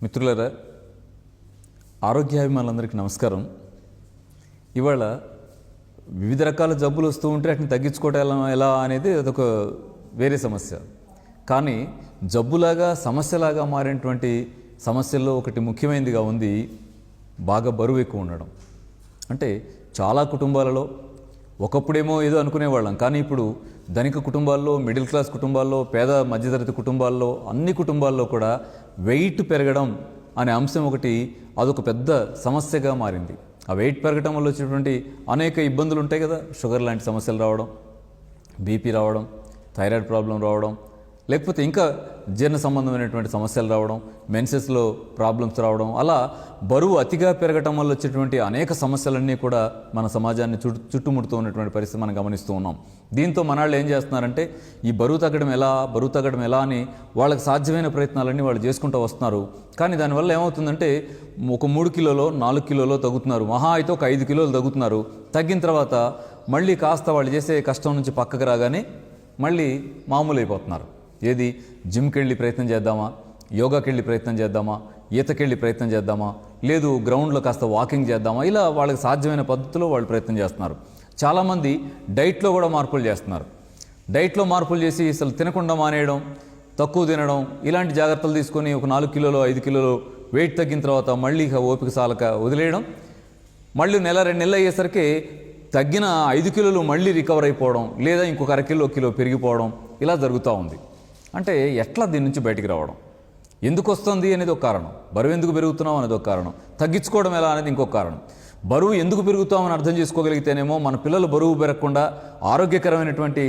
మిత్రులారా, ఆరోగ్యాభిమానులందరికీ నమస్కారం. ఇవాళ వివిధ రకాల జబ్బులు వస్తూ ఉంటే వాటిని తగ్గించుకోవడం ఎలా అనేది అదొక వేరే సమస్య. కానీ జబ్బులాగా సమస్యలాగా మారినటువంటి సమస్యల్లో ఒకటి ముఖ్యమైనదిగా ఉంది బాగా బరువు ఎక్కువ ఉండడం. అంటే చాలా కుటుంబాలలో ఒకప్పుడేమో ఏదో అనుకునేవాళ్ళం, కానీ ఇప్పుడు ధనిక కుటుంబాల్లో, మిడిల్ క్లాస్ కుటుంబాల్లో, పేద మధ్యతరగతి కుటుంబాల్లో, అన్ని కుటుంబాల్లో కూడా వెయిట్ పెరగడం అనే అంశం ఒకటి అదొక పెద్ద సమస్యగా మారింది. ఆ వెయిట్ పెరగడం వల్ల వచ్చేటువంటి అనేక ఇబ్బందులు ఉంటాయి కదా. షుగర్ లాంటి సమస్యలు రావడం, బీపీ రావడం, థైరాయిడ్ ప్రాబ్లం రావడం, లేకపోతే ఇంకా జీర్ణ సంబంధమైనటువంటి సమస్యలు రావడం, మెన్సెస్లో ప్రాబ్లమ్స్ రావడం, అలా బరువు అతిగా పెరగటం వల్ల వచ్చేటువంటి అనేక సమస్యలన్నీ కూడా మన సమాజాన్ని చుట్టుముడుతూ ఉన్నటువంటి పరిస్థితి మనం గమనిస్తూ ఉన్నాం. దీంతో మనాళ్ళు ఏం చేస్తున్నారంటే ఈ బరువు తగ్గడం ఎలా అని వాళ్ళకి సాధ్యమైన ప్రయత్నాలన్నీ వాళ్ళు చేసుకుంటూ వస్తున్నారు. కానీ దానివల్ల ఏమవుతుందంటే ఒక 3 కిలోలో 4 కిలోలో తగ్గుతున్నారు, మహా అయితే ఒక 5 కిలోలు తగ్గుతున్నారు. తగ్గిన తర్వాత మళ్ళీ కాస్త వాళ్ళు చేసే కష్టం నుంచి పక్కకు రాగానే మళ్ళీ మామూలు అయిపోతున్నారు. ఏది, జిమ్కి వెళ్ళి ప్రయత్నం చేద్దామా, యోగాకి వెళ్ళి ప్రయత్నం చేద్దామా, ఈతకెళ్ళి ప్రయత్నం చేద్దామా, లేదు గ్రౌండ్లో కాస్త వాకింగ్ చేద్దామా, ఇలా వాళ్ళకి సాధ్యమైన పద్ధతిలో వాళ్ళు ప్రయత్నం చేస్తున్నారు. చాలామంది డైట్లో కూడా మార్పులు చేస్తున్నారు. డైట్లో మార్పులు చేసి అసలు తినకుండా మానేయడం, తక్కువ తినడం, ఇలాంటి జాగ్రత్తలు తీసుకొని ఒక 4 కిలోలు 5 కిలోలు వెయిట్ తగ్గిన తర్వాత మళ్ళీ ఓపిక సాలక వదిలేయడం, మళ్ళీ నెల 2 నెలలు అయ్యేసరికి తగ్గిన 5 కిలోలు మళ్ళీ రికవర్ అయిపోవడం, లేదా ఇంకొక 1/2 కిలో పెరిగిపోవడం, ఇలా జరుగుతూ ఉంది. అంటే ఎట్లా దీని నుంచి బయటికి రావడం, ఎందుకు వస్తుంది అనేది ఒక కారణం, బరువు ఎందుకు పెరుగుతున్నాం అనేది ఒక కారణం, తగ్గించుకోవడం ఎలా అనేది ఇంకొక కారణం. బరువు ఎందుకు పెరుగుతామని అర్థం చేసుకోగలిగితేనేమో మన పిల్లలు బరువు పెరగకుండా ఆరోగ్యకరమైనటువంటి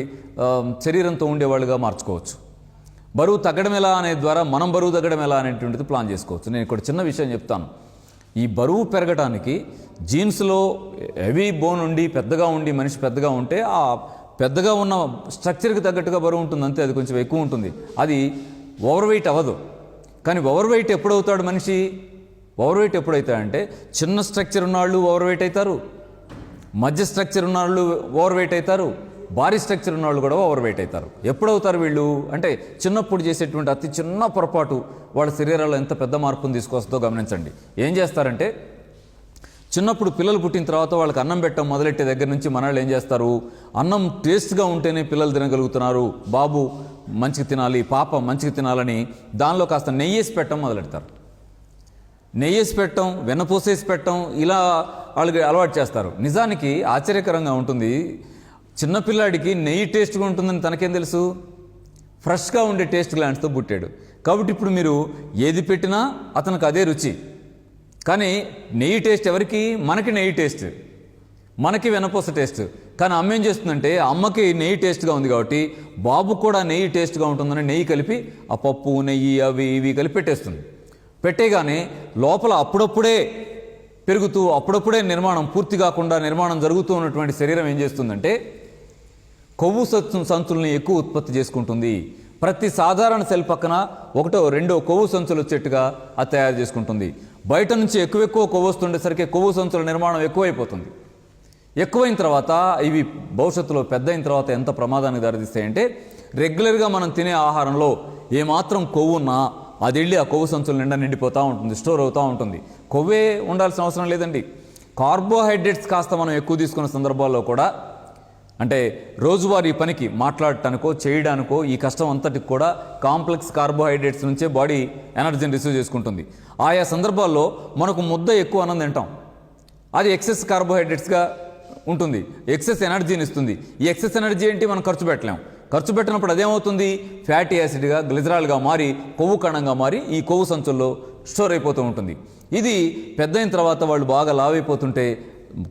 శరీరంతో ఉండేవాళ్ళుగా మార్చుకోవచ్చు. బరువు తగ్గడం ఎలా అనే ద్వారా మనం బరువు తగ్గడం ఎలా అనేటువంటిది ప్లాన్ చేసుకోవచ్చు. నేను ఇక్కడ చిన్న విషయం చెప్తాను. ఈ బరువు పెరగడానికి జీన్స్లో హెవీ బోన్ ఉండి పెద్దగా ఉండి మనిషి పెద్దగా ఉంటే ఆ పెద్దగా ఉన్న స్ట్రక్చర్కి తగ్గట్టుగా బరువు ఉంటుంది, అంతే. అది కొంచెం ఎక్కువ ఉంటుంది, అది ఓవర్ వెయిట్ అవ్వదు. కానీ ఓవర్ వెయిట్ ఎప్పుడవుతాడు మనిషి? ఓవర్ వెయిట్ ఎప్పుడవుతాడంటే చిన్న స్ట్రక్చర్ ఉన్నవాళ్ళు ఓవర్ వెయిట్ అవుతారు, మధ్య స్ట్రక్చర్ ఉన్నవాళ్ళు ఓవర్ వెయిట్ అవుతారు, భారీ స్ట్రక్చర్ ఉన్నవాళ్ళు కూడా ఓవర్ వెయిట్ అవుతారు. ఎప్పుడవుతారు వీళ్ళు అంటే చిన్నప్పుడు చేసేటువంటి అతి చిన్న పొరపాటు వాళ్ళ శరీరాల్లో ఎంత పెద్ద మార్పును తీసుకొస్తుందో గమనించండి. ఏం చేస్తారంటే చిన్నప్పుడు పిల్లలు పుట్టిన తర్వాత వాళ్ళకి అన్నం పెట్టడం మొదలెట్టే దగ్గర నుంచి మనవాళ్ళు ఏం చేస్తారు, అన్నం టేస్ట్గా ఉంటేనే పిల్లలు తినగలుగుతున్నారు, బాబు మంచిగా తినాలి, పాప మంచిగా తినాలని దానిలో కాస్త నెయ్యేసి పెట్టడం మొదలెడతారు. నెయ్యేసి పెట్టడం, వెన్నపూసేసి పెట్టడం, ఇలా వాళ్ళకి అలవాటు చేస్తారు. నిజానికి ఆశ్చర్యకరంగా ఉంటుంది. చిన్నపిల్లాడికి నెయ్యి టేస్ట్గా ఉంటుందని తనకేం తెలుసు? ఫ్రెష్గా ఉండే టేస్ట్ గ్లాండ్స్తో పుట్టాడు కాబట్టి ఇప్పుడు మీరు ఏది పెట్టినా అతనికి అదే రుచి. కానీ నెయ్యి టేస్ట్ ఎవరికి? మనకి నెయ్యి టేస్ట్, మనకి వెనపూస టేస్ట్. కానీ అమ్మ ఏం చేస్తుందంటే అమ్మకి నెయ్యి టేస్ట్గా ఉంది కాబట్టి బాబు కూడా నెయ్యి టేస్ట్గా ఉంటుందని నెయ్యి కలిపి ఆ పప్పు నెయ్యి అవి ఇవి కలిపి పెట్టేస్తుంది. పెట్టేగానే లోపల అప్పుడప్పుడే పెరుగుతూ అప్పుడప్పుడే నిర్మాణం పూర్తి కాకుండా నిర్మాణం జరుగుతూ ఉన్నటువంటి శరీరం ఏం చేస్తుందంటే కొవ్వు సంచుల్ని ఎక్కువ ఉత్పత్తి చేసుకుంటుంది. ప్రతి సాధారణ సెల్ పక్కన 1-2 కొవ్వు సంచులు వచ్చేట్టుగా అది తయారు చేసుకుంటుంది. బయట నుంచి ఎక్కువ కొవ్వు వస్తుండేసరికి కొవ్వు సంచుల నిర్మాణం ఎక్కువైపోతుంది. ఎక్కువైన తర్వాత ఇవి భవిష్యత్తులో పెద్ద అయిన తర్వాత ఎంత ప్రమాదానికి దారితీస్తాయంటే రెగ్యులర్గా మనం తినే ఆహారంలో ఏమాత్రం కొవ్వు ఉన్నా అది వెళ్ళి ఆ కొవ్వు సంచుల నిండా నిండిపోతూ ఉంటుంది, స్టోర్ అవుతూ ఉంటుంది. కొవ్వే ఉండాల్సిన అవసరం లేదండి. కార్బోహైడ్రేట్స్ కాస్త మనం ఎక్కువ తీసుకున్న సందర్భాల్లో కూడా, అంటే రోజువారీ పనికి మాట్లాడటానికో చేయడానికో ఈ కష్టం అంతటికి కూడా కాంప్లెక్స్ కార్బోహైడ్రేట్స్ నుంచే బాడీ ఎనర్జీని రిసీవ్ చేసుకుంటుంది. ఆయా సందర్భాల్లో మనకు ముద్ద ఎక్కువ అన్నం తింటాం, అది ఎక్సెస్ కార్బోహైడ్రేట్స్గా ఉంటుంది, ఎక్సెస్ ఎనర్జీని ఇస్తుంది. ఈ ఎక్సెస్ ఎనర్జీ ఏంటి? మనం ఖర్చు పెట్టలేం. ఖర్చు పెట్టినప్పుడు అదేమవుతుంది? ఫ్యాటీ యాసిడ్గా, గ్లిజరాల్గా మారి కొవ్వు కణంగా మారి ఈ కొవ్వు సంచుల్లో స్టోర్ అయిపోతూ ఉంటుంది. ఇది పెద్ద అయిన తర్వాత వాళ్ళు బాగా లావైపోతుంటే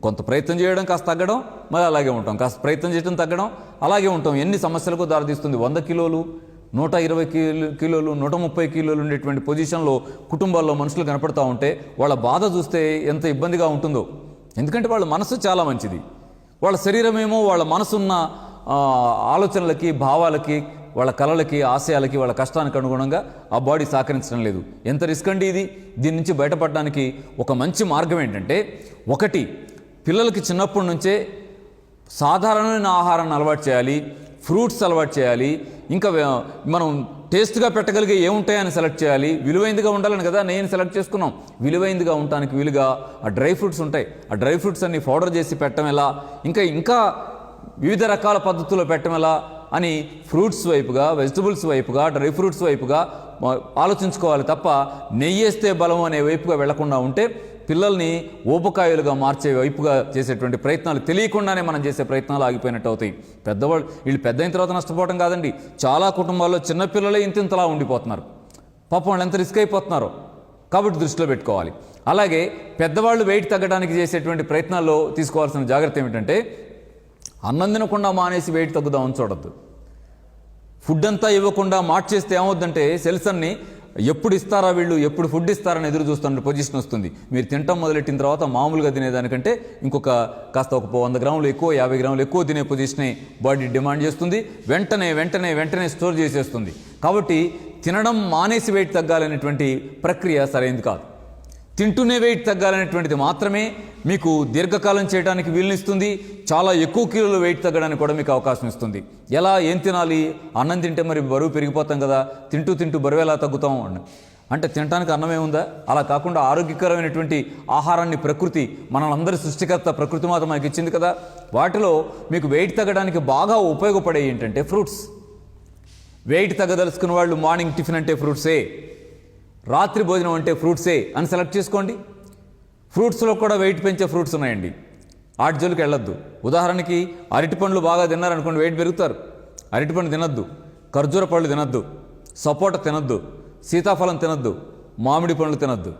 కొంత ప్రయత్నం చేయడం, కాస్త తగ్గడం, మళ్ళీ అలాగే ఉంటాం, కాస్త ప్రయత్నం చేయడం, తగ్గడం, అలాగే ఉంటాం. ఎన్ని సమస్యలకు దారితీస్తుంది. 100 కిలోలు 120 కిలోలు 130 కిలోలు ఉండేటువంటి పొజిషన్లో కుటుంబాల్లో మనుషులు కనపడతా ఉంటే వాళ్ళ బాధ చూస్తే ఎంత ఇబ్బందిగా ఉంటుందో. ఎందుకంటే వాళ్ళ మనసు చాలా మంచిది, వాళ్ళ శరీరమేమో వాళ్ళ మనసున్న ఆలోచనలకి, భావాలకి, వాళ్ళ కళలకి, ఆశయాలకి, వాళ్ళ కష్టానికి అనుగుణంగా ఆ బాడీ సహకరించడం లేదు. ఎంత రిస్క్ అండి ఇది. దీని నుంచి బయటపడడానికి ఒక మంచి మార్గం ఏంటంటే, ఒకటి, పిల్లలకి చిన్నప్పటి నుంచే సాధారణమైన ఆహారాన్ని అలవాటు చేయాలి, ఫ్రూట్స్ అలవాటు చేయాలి. ఇంకా మనం టేస్ట్గా పెట్టగలిగే ఏముంటాయని సెలెక్ట్ చేయాలి. విలువైందిగా ఉండాలని కదా నేను సెలెక్ట్ చేసుకున్నాం. విలువైందిగా ఉండటానికి వీలుగా ఆ డ్రై ఫ్రూట్స్ ఉంటాయి. ఆ డ్రై ఫ్రూట్స్ అన్ని పౌడర్ చేసి పెట్టడం ఎలా, ఇంకా వివిధ రకాల పద్ధతుల్లో పెట్టడం ఎలా అని ఫ్రూట్స్ వైపుగా, వెజిటబుల్స్ వైపుగా, డ్రై ఫ్రూట్స్ వైపుగా ఆలోచించుకోవాలి తప్ప నెయ్యేస్తే బలం అనే వైపుగా వెళ్లకుండా ఉంటే పిల్లల్ని ఊపకాయలుగా మార్చే వైపుగా చేసేటువంటి ప్రయత్నాలు తెలియకుండానే మనం చేసే ప్రయత్నాలు ఆగిపోయినట్టు అవుతాయి. పెద్దవాళ్ళు వీళ్ళు పెద్ద అయిన తర్వాత నష్టపోవడం కాదండి. చాలా కుటుంబాల్లో చిన్నపిల్లలే ఇంతలా ఉండిపోతున్నారు. పాపం వాళ్ళు ఎంత రిస్క్ అయిపోతున్నారో కాబట్టి దృష్టిలో పెట్టుకోవాలి. అలాగే పెద్దవాళ్ళు వెయిట్ తగ్గడానికి చేసేటువంటి ప్రయత్నాల్లో తీసుకోవాల్సిన జాగ్రత్త ఏమిటంటే అన్నం తినకుండా మానేసి వెయిట్ తగ్గుదామని చూడద్దు. ఫుడ్ అంతా ఇవ్వకుండా మార్చేస్తే ఏమవుద్దంటే సెల్స్ అన్ని ఎప్పుడు ఇస్తారా వీళ్ళు, ఎప్పుడు ఫుడ్ ఇస్తారని ఎదురు చూస్తున్న పొజిషన్ వస్తుంది. మీరు తినటం మొదలెట్టిన తర్వాత మామూలుగా తినేదానికంటే ఇంకొక కాస్త ఒక 100 గ్రాములు ఎక్కువ, 50 గ్రాములు ఎక్కువ తినే పొజిషనే బాడీ డిమాండ్ చేస్తుంది. వెంటనే స్టోర్ చేసేస్తుంది. కాబట్టి తినడం మానేసి వెయిట్ తగ్గాలనేటువంటి ప్రక్రియ సరైనది కాదు. తింటూనే వెయిట్ తగ్గాలనేటువంటిది మాత్రమే మీకు దీర్ఘకాలం చేయడానికి వీలునిస్తుంది. చాలా ఎక్కువ కిలోలు వెయిట్ తగ్గడానికి కూడా మీకు అవకాశం ఇస్తుంది. ఎలా, ఏం తినాలి? అన్నం తింటే మరి బరువు పెరిగిపోతాం కదా, తింటూ బరువు ఎలా తగ్గుతాం అంటే తినడానికి అన్నమే ఉందా? అలా కాకుండా ఆరోగ్యకరమైనటువంటి ఆహారాన్ని ప్రకృతి, మనందరి సృష్టికర్త ప్రకృతి మాత మనకి ఇచ్చింది కదా. వాటిలో మీకు వెయిట్ తగ్గడానికి బాగా ఉపయోగపడే ఏంటంటే ఫ్రూట్స్. వెయిట్ తగ్గదలుచుకున్న వాళ్ళు మార్నింగ్ టిఫిన్ అంటే ఫ్రూట్సే, రాత్రి భోజనం అంటే ఫ్రూట్సే అని సెలెక్ట్ చేసుకోండి. ఫ్రూట్స్లో కూడా వెయిట్ పెంచే ఫ్రూట్స్ ఉన్నాయండి. ఆటి జోలికి వెళ్ళొద్దు. ఉదాహరణకి అరటిపండ్లు బాగా తిన్నారనుకోండి, వెయిట్ పెరుగుతారు. అరటిపండు తినొద్దు, ఖర్జూర పళ్ళు తినొద్దు, సపోటా తినొద్దు, సీతాఫలం తినొద్దు, మామిడి పండ్లు తినొద్దు.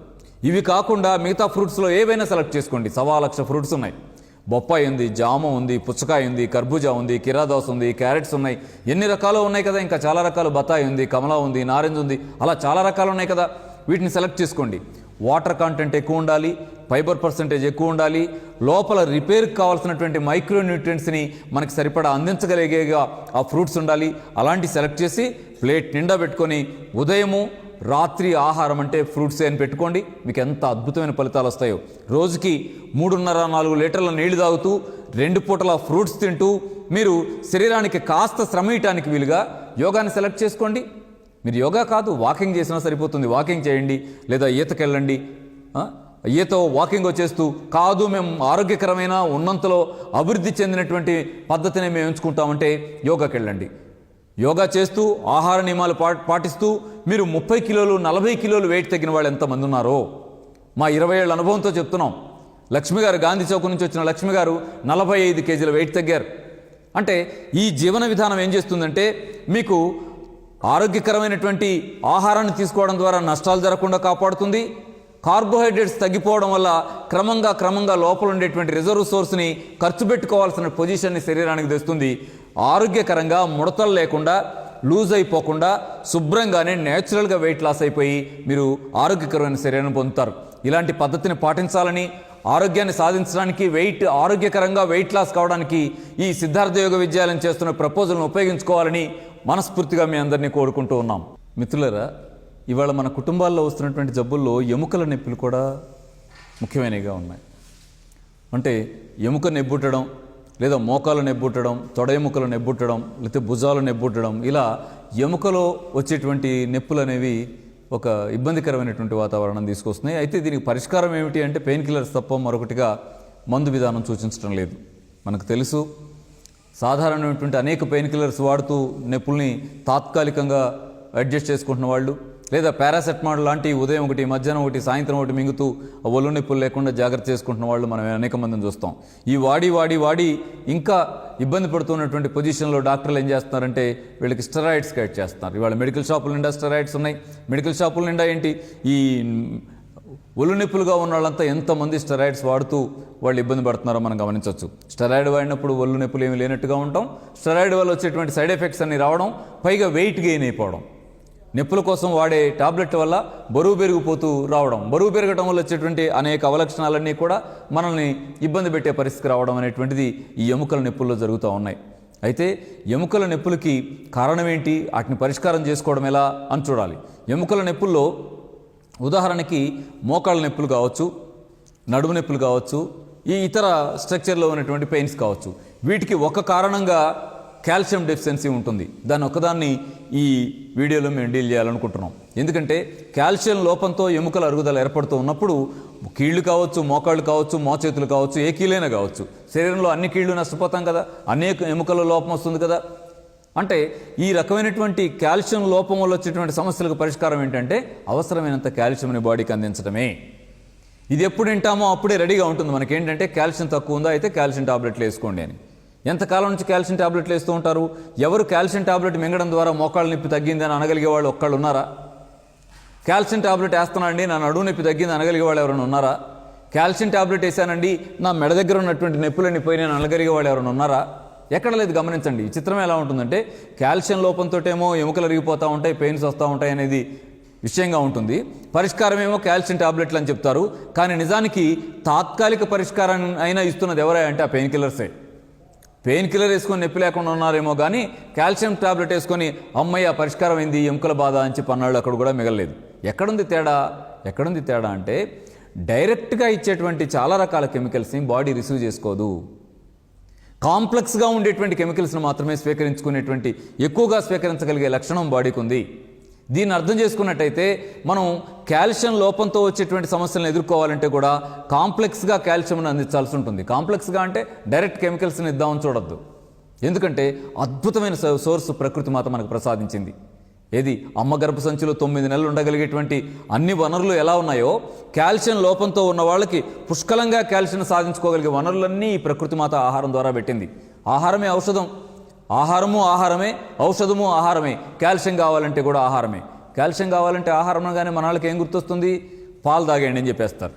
ఇవి కాకుండా మిగతా ఫ్రూట్స్లో ఏవైనా సెలెక్ట్ చేసుకోండి. 1,00,000 ఫ్రూట్స్ ఉన్నాయి. బొప్పాయి ఉంది, జామ ఉంది, పుచ్చకాయ ఉంది, కర్బూజా ఉంది, కిరాదోస ఉంది, క్యారెట్స్ ఉన్నాయి. ఎన్ని రకాలు ఉన్నాయి కదా. ఇంకా చాలా రకాలు, బత్తాయి ఉంది, కమలా ఉంది, నారింజ ఉంది, అలా చాలా రకాలు ఉన్నాయి కదా. వీటిని సెలెక్ట్ చేసుకోండి. వాటర్ కంటెంట్ ఎక్కువ ఉండాలి, ఫైబర్ పర్సెంటేజ్ ఎక్కువ ఉండాలి, లోపల రిపేర్కి కావాల్సినటువంటి మైక్రో న్యూట్రియంట్స్ని మనకి సరిపడా అందించగలిగేగా ఆ ఫ్రూట్స్ ఉండాలి. అలాంటి సెలెక్ట్ చేసి ప్లేట్ నిండా పెట్టుకొని ఉదయము రాత్రి ఆహారం అంటే ఫ్రూట్సే అని పెట్టుకోండి. మీకు ఎంత అద్భుతమైన ఫలితాలు వస్తాయో. రోజుకి 3.5-4 లీటర్ల నీళ్లు తాగుతూ 2 పూటల ఫ్రూట్స్ తింటూ మీరు శరీరానికి కాస్త శ్రమ ఇయటానికి వీలుగా యోగాని సెలెక్ట్ చేసుకోండి. మీరు యోగా కాదు, వాకింగ్ చేసినా సరిపోతుంది. వాకింగ్ చేయండి, లేదా ఈతకెళ్ళండి. ఈతో వాకింగ్ వచ్చేస్తూ కాదు మేము ఆరోగ్యకరమైన ఉన్నంతలో అభివృద్ధి చెందినటువంటి పద్ధతిని మేము ఎంచుకుంటామంటే యోగాకి వెళ్ళండి. యోగా చేస్తూ ఆహార నియమాలు పాటిస్తూ మీరు 30 కిలోలు 40 కిలోలు వెయిట్ తగ్గిన వాళ్ళు ఎంతమంది ఉన్నారో మా 20 ఏళ్ళ అనుభవంతో చెప్తున్నాం. లక్ష్మి గారు, గాంధీ చౌక్ నుంచి వచ్చిన లక్ష్మి గారు 45 కేజీల వెయిట్ తగ్గారు. అంటే ఈ జీవన విధానం ఏం చేస్తుందంటే మీకు ఆరోగ్యకరమైనటువంటి ఆహారాన్ని తీసుకోవడం ద్వారా నష్టాలు జరగకుండా కాపాడుతుంది. కార్బోహైడ్రేట్స్ తగ్గిపోవడం వల్ల క్రమంగా లోపల ఉండేటువంటి రిజర్వ్ సోర్స్ని ఖర్చు పెట్టుకోవాల్సిన పొజిషన్ని శరీరానికి తెస్తుంది. ఆరోగ్యకరంగా ముడతలు లేకుండా, లూజ్ అయిపోకుండా, శుభ్రంగానే న్యాచురల్గా వెయిట్ లాస్ అయిపోయి మీరు ఆరోగ్యకరమైన శరీరాన్ని పొందుతారు. ఇలాంటి పద్ధతిని పాటించాలని, ఆరోగ్యాన్ని సాధించడానికి, ఆరోగ్యకరంగా వెయిట్ లాస్ కావడానికి ఈ సిద్ధార్థ యోగ విద్యాలయం చేస్తున్న ప్రపోజల్ను ఉపయోగించుకోవాలని మనస్ఫూర్తిగా మీ అందరినీ కోరుకుంటూ ఉన్నాం. మిత్రులారా, ఇవాళ మన కుటుంబాల్లో వస్తున్నటువంటి జబ్బుల్లో ఎముకల నొప్పులు కూడా ముఖ్యమైనవిగా ఉన్నాయి. అంటే ఎముక నెబ్బుట్టడం, లేదా మోకాలు నెబ్బుట్టడం, తొడ ఎముకలు నెబ్బుట్టడం, లేకపోతే భుజాలు నెబ్బుట్టడం, ఇలా ఎముకలో వచ్చేటువంటి నొప్పులు అనేవి ఒక ఇబ్బందికరమైనటువంటి వాతావరణం తీసుకొస్తున్నాయి. అయితే దీనికి పరిష్కారం ఏమిటి అంటే పెయిన్ కిల్లర్స్ తప్ప మరొకటిగా మందు విధానం సూచించడం లేదు. మనకు తెలుసు, సాధారణమైనటువంటి అనేక పెయిన్ కిల్లర్స్ వాడుతూ నొప్పుల్ని తాత్కాలికంగా అడ్జస్ట్ చేసుకుంటున్న వాళ్ళు, లేదా పారాసెటమాల్ లాంటి ఉదయం ఒకటి, మధ్యాహ్నం ఒకటి, సాయంత్రం ఒకటి మింగుతూ ఒళ్ళు నొప్పులు లేకుండా జాగ్రత్త చేసుకుంటున్న వాళ్ళు మనం అనేక మందిని చూస్తాం. ఈ వాడి ఇంకా ఇబ్బంది పడుతున్నటువంటి పొజిషన్లో డాక్టర్లు ఏం చేస్తున్నారంటే వీళ్ళకి స్టెరాయిడ్స్ యాడ్ చేస్తున్నారు. ఇవాళ మెడికల్ షాపుల నిండా స్టెరాయిడ్స్ ఉన్నాయి. మెడికల్ షాపుల నిండా ఏంటి, ఈ ఒళ్ళు నొప్పులుగా ఉన్న వాళ్ళంతా ఎంతమంది స్టెరాయిడ్స్ వాడుతూ వాళ్ళు ఇబ్బంది పడుతున్నారో మనం గమనించవచ్చు. స్టెరాయిడ్ వాడినప్పుడు ఒళ్ళు నొప్పులు ఏమి లేనట్టుగా ఉంటాం. స్టెరాయిడ్ వల్ల వచ్చేటువంటి సైడ్ ఎఫెక్ట్స్ అన్ని రావడం, పైగా వెయిట్ గెయిన్ అయిపోవడం, నొప్పుల కోసం వాడే టాబ్లెట్ వల్ల బరువు పెరిగిపోతూ రావడం, బరువు పెరగడం వల్ల వచ్చేటువంటి అనేక అవలక్షణాలన్నీ కూడా మనల్ని ఇబ్బంది పెట్టే పరిస్థితి రావడం అనేటువంటిది ఈ ఎముకల నొప్పుల్లో జరుగుతూ ఉన్నాయి. అయితే ఎముకల నొప్పులకి కారణం ఏంటి, వాటిని పరిష్కారం చేసుకోవడం ఎలా అని చూడాలి. ఎముకల నొప్పుల్లో ఉదాహరణకి మోకాళ్ళ నొప్పులు కావచ్చు, నడుము నొప్పులు కావచ్చు, ఈ ఇతర స్ట్రక్చర్లో ఉన్నటువంటి పెయిన్స్ కావచ్చు. వీటికి ఒక కారణంగా కాల్షియం డెఫిషియన్సీ ఉంటుంది. దాన్ని ఒక్కదాన్ని ఈ వీడియోలో మేము డీల్ చేయాలనుకుంటున్నాం. ఎందుకంటే కాల్షియం లోపంతో ఎముకల అరుగుదల ఏర్పడుతూ ఉన్నప్పుడు కీళ్ళు కావచ్చు, మోకాళ్ళు కావచ్చు, మోచేతులు కావచ్చు, ఏ కీలైనా కావచ్చు, శరీరంలో అన్ని కీళ్ళు నష్టపోతాం కదా, అనేక ఎముకల లోపం వస్తుంది కదా. అంటే ఈ రకమైనటువంటి కాల్షియం లోపం వల్ల వచ్చేటువంటి సమస్యలకు పరిష్కారం ఏంటంటే అవసరమైనంత కాల్షియంని బాడీకి అందించడమే. ఇది ఎప్పుడు వింటామో అప్పుడే రెడీగా ఉంటుంది మనకేంటంటే కాల్షియం తక్కువ ఉందా అయితే కాల్షియం టాబ్లెట్లు వేసుకోండి అని. ఎంతకాలం నుంచి కాల్షియం టాబ్లెట్లు వేస్తూ ఉంటారు? ఎవరు కాల్షియం టాబ్లెట్ మింగడం ద్వారా మోకాళ్ళ నొప్పి తగ్గిందని అనగలిగే వాళ్ళు ఒక్కళ్ళు ఉన్నారా? కాల్షియం టాబ్లెట్ వేస్తున్నానండి నా నడుము నొప్పి తగ్గింది అనగలిగే వాళ్ళు ఎవరైనా ఉన్నారా? కాల్షియం టాబ్లెట్ వేసానండి నా మెడ దగ్గర ఉన్నటువంటి నొప్పులన్నీ పోయి నేను అనగలిగే వాళ్ళు ఎవరైనా ఉన్నారా? ఎక్కడ లేదు. గమనించండి, ఈ చిత్రం ఎలా ఉంటుందంటే కాల్షియం లోపంతో ఏమో ఎముకలు అరిగిపోతూ ఉంటాయి, పెయిన్స్ వస్తూ ఉంటాయి అనేది విషయంగా ఉంటుంది. పరిష్కారం ఏమో కాల్షియం టాబ్లెట్లు అని చెప్తారు. కానీ నిజానికి తాత్కాలిక పరిష్కారం అయినా ఇస్తున్నది ఎవరా అంటే ఆ పెయిన్ కిల్లర్సే. పెయిన్ కిల్లర్ వేసుకొని నొప్పి లేకుండా ఉన్నారేమో కానీ కాల్షియం టాబ్లెట్ వేసుకొని అమ్మయ్య పరిష్కారం అయింది ఎముకల బాధ అని చెప్పి అన్నాళ్ళు అక్కడ కూడా మిగలలేదు. ఎక్కడుంది తేడా అంటే డైరెక్ట్గా ఇచ్చేటువంటి చాలా రకాల కెమికల్స్ని బాడీ రిసీవ్ చేసుకోదు. కాంప్లెక్స్గా ఉండేటువంటి కెమికల్స్ని మాత్రమే స్వీకరించుకునేటువంటి, ఎక్కువగా స్వీకరించగలిగే లక్షణం బాడీకి ఉంది. దీన్ని అర్థం చేసుకున్నట్టయితే మనం కాల్షియం లోపంతో వచ్చేటువంటి సమస్యలను ఎదుర్కోవాలంటే కూడా కాంప్లెక్స్గా కాల్షియంను అందించాల్సి ఉంటుంది. కాంప్లెక్స్గా అంటే డైరెక్ట్ కెమికల్స్ని ఇద్దామని చూడొద్దు. ఎందుకంటే అద్భుతమైన సోర్స్ ప్రకృతి మాత మనకు ప్రసాదించింది. ఏది అమ్మ గర్భసంచిలో 9 నెలలు ఉండగలిగేటువంటి అన్ని వనరులు ఎలా ఉన్నాయో కాల్షియం లోపంతో ఉన్న వాళ్ళకి పుష్కలంగా కాల్షియం సాధించుకోగలిగే వనరులన్నీ ఈ ప్రకృతి మాత ఆహారం ద్వారా పెట్టింది. ఆహారమే ఔషధం, ఆహారము ఆహారమే, ఔషధము ఆహారమే. కాల్షియం కావాలంటే కూడా ఆహారమే. కాల్షియం కావాలంటే ఆహారం అనగానే మన వాళ్ళకి ఏం గుర్తొస్తుంది? పాలు తాగేయండి అని చెప్పేస్తారు.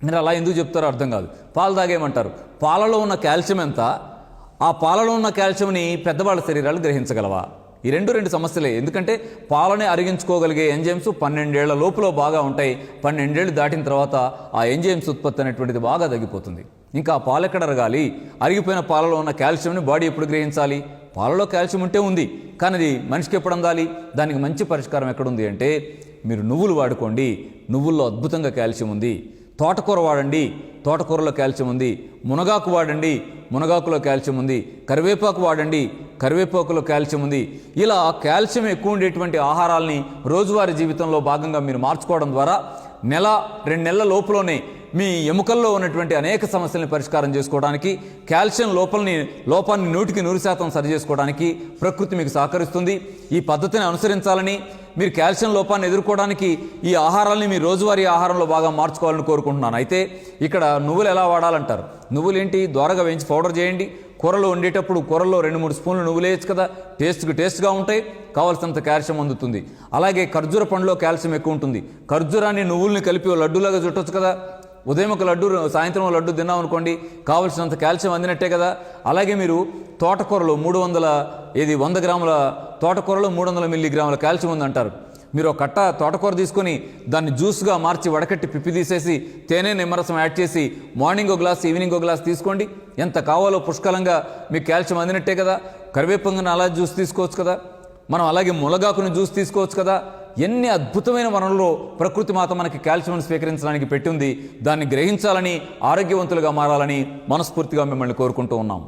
మీరు అలా ఎందుకు చెప్తారో అర్థం కాదు. పాలు తాగేయమంటారు. పాలలో ఉన్న కాల్షియం ఎంత? ఆ పాలలో ఉన్న కాల్షియంని పెద్దవాళ్ళ శరీరాలు గ్రహించగలవా? ఈ రెండు సమస్యలే. ఎందుకంటే పాలనే అరిగించుకోగలిగే ఎంజైమ్స్ 12 ఏళ్ల లోపల బాగా ఉంటాయి. 12 ఏళ్ళు దాటిన తర్వాత ఆ ఎంజైమ్స్ ఉత్పత్తి అనేటువంటిది బాగా తగ్గిపోతుంది. ఇంకా ఆ పాలు ఎక్కడ అరగాలి? అరిగిపోయిన పాలలో ఉన్న కాల్షియంని బాడీ ఎప్పుడు గ్రహించాలి? పాలలో కాల్షియం ఉంటే ఉంది, కానీ అది మనిషికి ఎప్పుడు అందాలి? దానికి మంచి పరిష్కారం ఎక్కడుంది అంటే మీరు నువ్వులు వాడుకోండి. నువ్వుల్లో అద్భుతంగా కాల్షియం ఉంది. తోటకూర వాడండి, తోటకూరలో కాల్షియం ఉంది. మునగాకు వాడండి, మునగాకులో కాల్షియం ఉంది. కరివేపాకు వాడండి, కరివేపాకులో కాల్షియం ఉంది. ఇలా కాల్షియం ఎక్కువ ఉండేటువంటి ఆహారాల్ని రోజువారీ జీవితంలో భాగంగా మీరు మార్చుకోవడం ద్వారా 1-2 నెలల లోపులోనే మీ ఎముకల్లో ఉన్నటువంటి అనేక సమస్యల్ని పరిష్కారం చేసుకోవడానికి, కాల్షియం లోపాన్ని 100% సరి చేసుకోవడానికి ప్రకృతి మీకు సహకరిస్తుంది. ఈ పద్ధతిని అనుసరించాలని, మీరు కాల్షియం లోపాన్ని ఎదుర్కోవడానికి ఈ ఆహారాన్ని మీ రోజువారీ ఆహారంలో బాగా మార్చుకోవాలని కోరుకుంటున్నాను. అయితే ఇక్కడ నువ్వులు ఎలా వాడాలంటారు? నువ్వులు ఏంటి? దోరగా వేయించి పౌడర్ చేయండి. కూరలో వండేటప్పుడు కూరల్లో 2-3 స్పూన్లు నువ్వులు వేయచ్చు కదా, టేస్ట్గా ఉంటాయి, కావాల్సినంత కాల్షియం అందుతుంది. అలాగే ఖర్జూర పండులో కాల్షియం ఎక్కువ ఉంటుంది. ఖర్జూరాన్ని నువ్వుల్ని కలిపి లడ్డూలాగా చుట్టొచ్చు కదా. ఉదయం ఒక లడ్డు, సాయంత్రం లడ్డు తిన్నాం అనుకోండి, కావలసినంత కాల్షియం అందినట్టే కదా. అలాగే మీరు తోటకూరలో 100 గ్రాముల తోటకూరలో 300 మిల్లీగ్రాముల కాల్షియం ఉందంటారు. మీరు ఒక కట్ట తోటకూర తీసుకొని దాన్ని జ్యూస్గా మార్చి వడకట్టి పిప్పి తీసేసి తేనె నిమ్మరసం యాడ్ చేసి మార్నింగ్ ఒక గ్లాస్, ఈవినింగ్ ఒక గ్లాస్ తీసుకోండి. ఎంత కావాలో పుష్కలంగా మీకు కాల్షియం అందినట్టే కదా. కరివేపంగుని అలా జ్యూస్ తీసుకోవచ్చు కదా. మనం అలాగే మునగాకుని జ్యూస్ తీసుకోవచ్చు కదా. ఎన్ని అద్భుతమైన వనరుల్లో ప్రకృతి మాత మనకి కాల్షియం స్వీకరించడానికి పెట్టింది. దాన్ని గ్రహించాలని, ఆరోగ్యవంతులుగా మారాలని మనస్ఫూర్తిగా మిమ్మల్ని కోరుకుంటూ ఉన్నాం.